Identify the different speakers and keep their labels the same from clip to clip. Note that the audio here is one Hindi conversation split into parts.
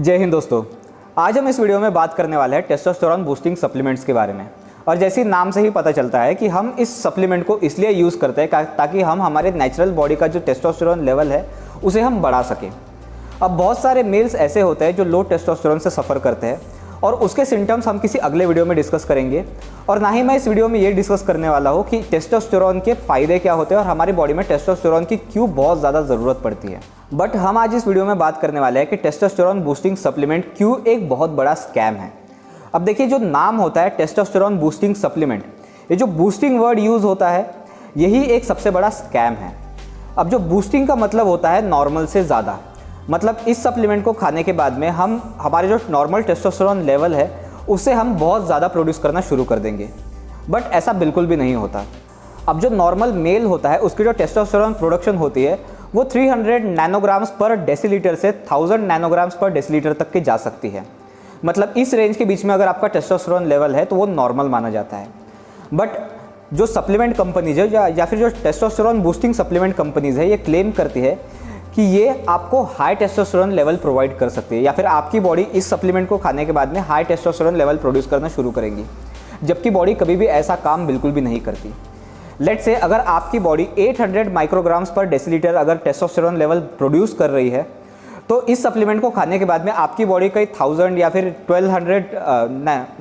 Speaker 1: जय हिंद दोस्तों। आज हम इस वीडियो में बात करने वाले हैं टेस्टोस्टेरोन बूस्टिंग सप्लीमेंट्स के बारे में। और जैसे नाम से ही पता चलता है कि हम इस सप्लीमेंट को इसलिए यूज़ करते हैं ताकि हम हमारे नेचुरल बॉडी का जो टेस्टोस्टेरोन लेवल है उसे हम बढ़ा सकें। अब बहुत सारे मेल्स ऐसे होते हैं जो लो टेस्टोस्टेरोन से सफ़र करते हैं और उसके सिम्टम्स हम किसी अगले वीडियो में डिस्कस करेंगे। और ना ही मैं इस वीडियो में ये डिस्कस करने वाला हूँ कि टेस्टोस्टेरोन के फ़ायदे क्या होते हैं और हमारी बॉडी में टेस्टोस्टेरोन की क्यों बहुत ज़्यादा ज़रूरत पड़ती है। बट हम आज इस वीडियो में बात करने वाले हैं कि टेस्टोस्टेरोन बूस्टिंग सप्लीमेंट क्यों एक बहुत बड़ा स्कैम है। अब देखिए, जो नाम होता है टेस्टोस्टेरोन बूस्टिंग सप्लीमेंट, ये जो बूस्टिंग वर्ड यूज़ होता है यही एक सबसे बड़ा स्कैम है। अब जो बूस्टिंग का मतलब होता है नॉर्मल से ज़्यादा, मतलब इस सप्लीमेंट को खाने के बाद में हम हमारे जो नॉर्मल टेस्टोस्टेरोन लेवल है उससे हम बहुत ज़्यादा प्रोड्यूस करना शुरू कर देंगे। बट ऐसा बिल्कुल भी नहीं होता। अब जो नॉर्मल मेल होता है उसकी जो टेस्टोस्टेरोन प्रोडक्शन होती है वो 300 नैनोग्राम्स पर डेसीलीटर से 1000 नैनोग्राम्स पर डेसीलीटर तक की जा सकती है। मतलब इस रेंज के बीच में अगर आपका टेस्टोस्टेरोन लेवल है तो वो नॉर्मल माना जाता है। बट जो सप्लीमेंट कंपनीज है या फिर जो टेस्टोस्टेरोन बूस्टिंग सप्लीमेंट कंपनीज है ये क्लेम करती है कि ये आपको हाई टेस्टोस्टेरोन लेवल प्रोवाइड कर सकती है या फिर आपकी बॉडी इस सप्लीमेंट को खाने के बाद में हाई टेस्टोस्टेरोन लेवल प्रोड्यूस करना शुरू करेंगी, जबकि बॉडी कभी भी ऐसा काम बिल्कुल भी नहीं करती। लेट्स से अगर आपकी बॉडी 800 माइक्रोग्राम्स पर डेसीलीटर अगर टेस्टोस्टेरोन लेवल प्रोड्यूस कर रही है तो इस सप्लीमेंट को खाने के बाद में आपकी बॉडी कई 1000 या फिर 1200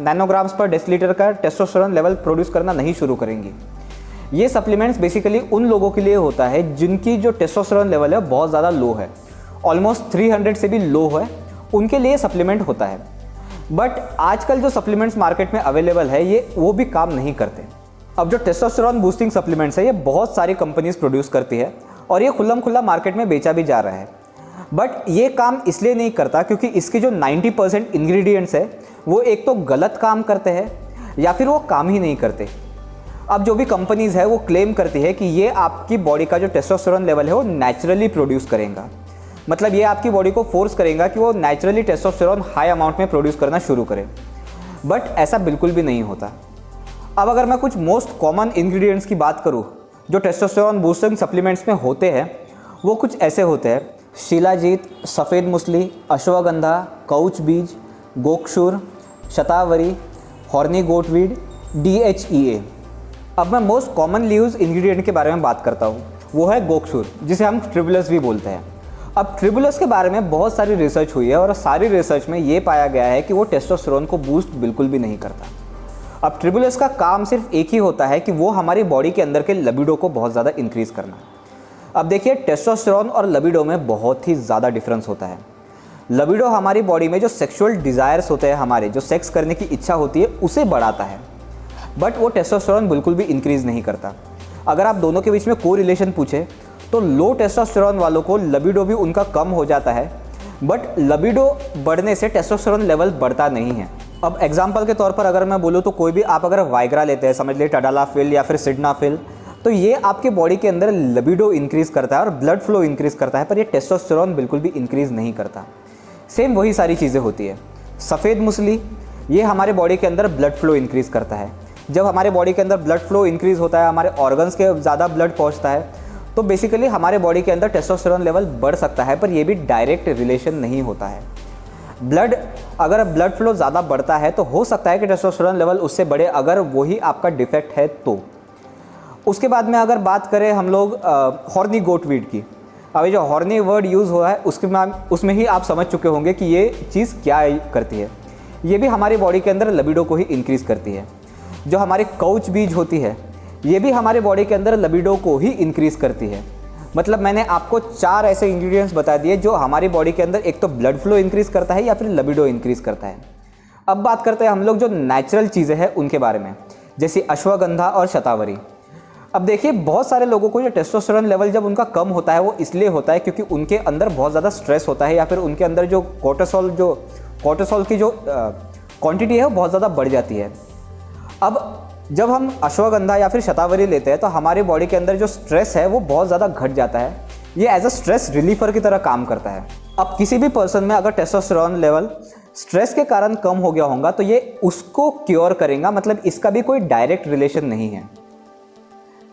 Speaker 1: नैनोग्राम्स पर डेसीलीटर का टेस्टोस्टेरोन लेवल प्रोड्यूस करना नहीं शुरू करेंगी। ये सप्लीमेंट्स बेसिकली उन लोगों के लिए होता है जिनकी जो टेस्टोस्टेरोन लेवल है बहुत ज़्यादा लो है, ऑलमोस्ट 300 से भी लो है, उनके लिए सप्लीमेंट होता है। बट आजकल जो सप्लीमेंट्स मार्केट में अवेलेबल है ये वो भी काम नहीं करते। अब जो टेस्टोस्टेरोन बूस्टिंग सप्लीमेंट्स है ये बहुत सारी कंपनीज प्रोड्यूस करती है और ये खुल्लम खुल्ला मार्केट में बेचा भी जा रहा है। बट ये काम इसलिए नहीं करता क्योंकि इसके जो 90% इंग्रेडिएंट्स है वो एक तो गलत काम करते हैं या फिर वो काम ही नहीं करते। अब जो भी कंपनीज़ है वो क्लेम करती है कि ये आपकी बॉडी का जो टेस्टोस्टेरोन लेवल है वो नेचुरली प्रोड्यूस करेगा, मतलब ये आपकी बॉडी को फोर्स करेगा कि वो नेचुरली टेस्टोस्टेरोन हाई अमाउंट में प्रोड्यूस करना शुरू करे। बट ऐसा बिल्कुल भी नहीं होता। अब अगर मैं कुछ मोस्ट कॉमन इंग्रेडिएंट्स की बात करूँ जो टेस्टोस्टेरोन बूस्टिंग सप्लीमेंट्स में होते हैं वो कुछ ऐसे होते हैं: शिलाजीत, सफ़ेद मूसली, अश्वगंधा, कौच बीज, गोक्षुर, शतावरी, हॉर्नी गोटवीड, DHEA। अब मैं मोस्ट कॉमनली यूज इंग्रेडिएंट के बारे में बात करता हूँ, वो है गोक्षुर, जिसे हम ट्रिबुलस भी बोलते हैं। अब ट्रिबुलस के बारे में बहुत सारी रिसर्च हुई है और सारी रिसर्च में ये पाया गया है कि वो टेस्टोस्टेरोन को बूस्ट बिल्कुल भी नहीं करता। अब ट्रिबुलस का काम सिर्फ एक ही होता है कि वो हमारी बॉडी के अंदर के लिबिडो को बहुत ज़्यादा इंक्रीज करना। अब देखिए, टेस्टोस्टेरोन और लिबिडो में बहुत ही ज़्यादा डिफरेंस होता है। लिबिडो हमारी बॉडी में जो सेक्सुअल डिज़ायर्स होते हैं, हमारे जो सेक्स करने की इच्छा होती है उसे बढ़ाता है, बट वो टेस्टोस्टेरोन बिल्कुल भी इंक्रीज़ नहीं करता। अगर आप दोनों के बीच में को रिलेशन पूछे तो लो टेस्टोस्टेरोन वालों को लिबिडो भी उनका कम हो जाता है, बट लिबिडो बढ़ने से टेस्टोस्टेरोन लेवल बढ़ता नहीं है। अब एग्जांपल के तौर पर अगर मैं बोलूँ तो कोई भी आप अगर वाइग्रा लेते हैं, समझ लीजिए टडालाफिल या फिर सिडनाफिल, तो ये आपके बॉडी के अंदर लिबिडो इंक्रीज़ करता है और ब्लड फ्लो इंक्रीज़ करता है, पर ये टेस्टोस्टेरोन बिल्कुल भी इंक्रीज़ नहीं करता। सेम वही सारी चीज़ें होती है। सफ़ेद मूसली, ये हमारे बॉडी के अंदर ब्लड फ्लो इंक्रीज़ करता है। जब हमारे बॉडी के अंदर ब्लड फ्लो इंक्रीज़ होता है, हमारे ऑर्गन्स के ज़्यादा ब्लड पहुंचता है, तो बेसिकली हमारे बॉडी के अंदर टेस्टोस्टेरोन लेवल बढ़ सकता है, पर ये भी डायरेक्ट रिलेशन नहीं होता है। अगर ब्लड फ्लो ज़्यादा बढ़ता है तो हो सकता है कि टेस्टोस्टेरोन लेवल उससे बढ़े, अगर वही आपका डिफेक्ट है तो। उसके बाद में अगर बात करें हम लोग हॉर्नी गोटवीड की, अभी जो हॉर्नी वर्ड यूज़ हुआ है उसमें ही आप समझ चुके होंगे कि ये चीज़ क्या करती है। ये भी हमारी बॉडी के अंदर लिबिडो को ही इंक्रीज़ करती है। जो हमारी कौच बीज होती है ये भी हमारे बॉडी के अंदर लिबिडो को ही इंक्रीज़ करती है। मतलब मैंने आपको 4 ऐसे इंग्रेडिएंट्स बता दिए जो हमारी बॉडी के अंदर एक तो ब्लड फ्लो इंक्रीज़ करता है या फिर लिबिडो इंक्रीज़ करता है। अब बात करते हैं हम लोग जो नेचुरल चीज़ें हैं उनके बारे में, जैसे अश्वगंधा और शतावरी। अब देखिए, बहुत सारे लोगों को जो टेस्टोस्टेरोन लेवल जब उनका कम होता है वो इसलिए होता है क्योंकि उनके अंदर बहुत ज़्यादा स्ट्रेस होता है या फिर उनके अंदर जो कोर्टिसोल की जो क्वांटिटी है वो बहुत ज़्यादा बढ़ जाती है। अब जब हम अश्वगंधा या फिर शतावरी लेते हैं तो हमारी बॉडी के अंदर जो स्ट्रेस है वो बहुत ज़्यादा घट जाता है। ये एज अ स्ट्रेस रिलीफर की तरह काम करता है। अब किसी भी पर्सन में अगर टेस्टोस्टेरोन लेवल स्ट्रेस के कारण कम हो गया होगा तो ये उसको क्योर करेगा, मतलब इसका भी कोई डायरेक्ट रिलेशन नहीं है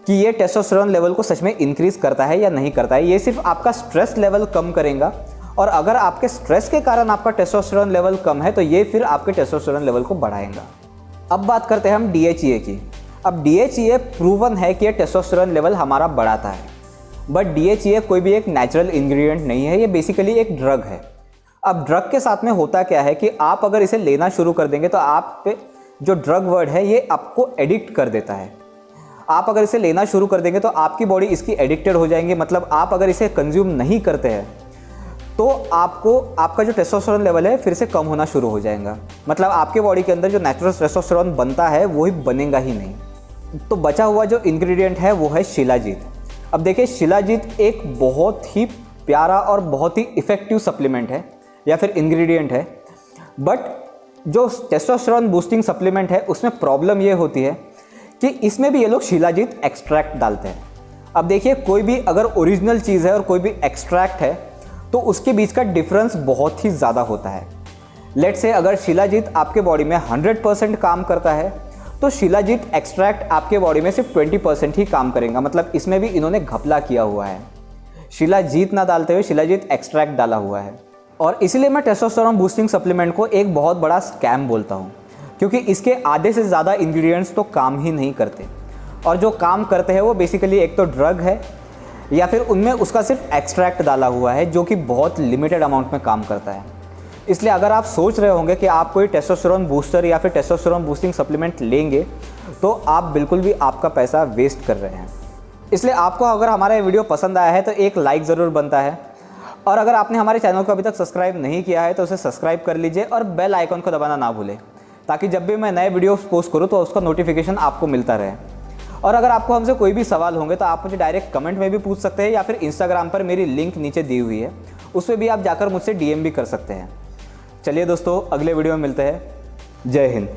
Speaker 1: कि ये टेस्टोस्टेरोन लेवल को सच में इंक्रीज़ करता है या नहीं करता है। ये सिर्फ आपका स्ट्रेस लेवल कम करेगा और अगर आपके स्ट्रेस के कारण आपका टेस्टोस्टेरोन लेवल कम है तो ये फिर आपके टेस्टोस्टेरोन लेवल को बढ़ाएगा। अब बात करते हैं हम DHEA की। अब DHEA प्रूवन है कि ये टेस्टोस्टेरोन लेवल हमारा बढ़ाता है, बट DHEA कोई भी एक नेचुरल इंग्रेडिएंट नहीं है, ये बेसिकली एक ड्रग है। अब ड्रग के साथ में होता क्या है कि आप अगर इसे लेना शुरू कर देंगे तो आप पे जो ड्रग वर्ड है ये आपको एडिक्ट कर देता है। आप अगर इसे लेना शुरू कर देंगे तो आपकी बॉडी इसकी एडिक्टेड हो जाएंगी, मतलब आप अगर इसे कंज्यूम नहीं करते हैं तो आपका जो टेस्टोस्टेरोन लेवल है फिर से कम होना शुरू हो जाएगा, मतलब आपके बॉडी के अंदर जो नेचुरल टेस्टोस्टेरोन बनता है वो ही बनेगा ही नहीं। तो बचा हुआ जो इंग्रेडिएंट है वो है शिलाजीत। अब देखिए, शिलाजीत एक बहुत ही प्यारा और बहुत ही इफ़ेक्टिव सप्लीमेंट है या फिर इंग्रेडिएंट है, बट जो टेस्टोस्टेरोन बूस्टिंग सप्लीमेंट है उसमें प्रॉब्लम ये होती है कि इसमें भी ये लोग शिलाजीत एक्सट्रैक्ट डालते हैं। अब देखिए, कोई भी अगर ओरिजिनल चीज़ है और कोई भी एक्सट्रैक्ट है तो उसके बीच का डिफरेंस बहुत ही ज़्यादा होता है। लेट से अगर शिलाजीत आपके बॉडी में 100% काम करता है तो शिलाजीत एक्सट्रैक्ट आपके बॉडी में सिर्फ 20% ही काम करेगा, मतलब इसमें भी इन्होंने घपला किया हुआ है, शिलाजीत ना डालते हुए शिलाजीत एक्सट्रैक्ट डाला हुआ है। और इसीलिए मैं टेस्टोस्टेरोन बूस्टिंग सप्लीमेंट को एक बहुत बड़ा स्कैम बोलता हूँ, क्योंकि इसके आधे से ज़्यादा इंग्रेडिएंट्स तो काम ही नहीं करते, और जो काम करते हैं वो बेसिकली एक तो ड्रग है या फिर उनमें उसका सिर्फ एक्सट्रैक्ट डाला हुआ है जो कि बहुत लिमिटेड अमाउंट में काम करता है। इसलिए अगर आप सोच रहे होंगे कि आप कोई टेस्टोस्टेरोन बूस्टर या फिर टेस्टोस्टेरोन बूस्टिंग सप्लीमेंट लेंगे तो आप बिल्कुल भी आपका पैसा वेस्ट कर रहे हैं। इसलिए आपको अगर हमारा ये वीडियो पसंद आया है तो एक लाइक ज़रूर बनता है, और अगर आपने हमारे चैनल को अभी तक सब्सक्राइब नहीं किया है तो उसे सब्सक्राइब कर लीजिए और बेल आइकन को दबाना ना भूलें, ताकि जब भी मैं नए वीडियो पोस्ट करूँ तो उसका नोटिफिकेशन आपको मिलता रहे। और अगर आपको हमसे कोई भी सवाल होंगे तो आप मुझे डायरेक्ट कमेंट में भी पूछ सकते हैं, या फिर इंस्टाग्राम पर मेरी लिंक नीचे दी हुई है, उस पर भी आप जाकर मुझसे DM भी कर सकते हैं। चलिए दोस्तों, अगले वीडियो में मिलते हैं। जय हिंद।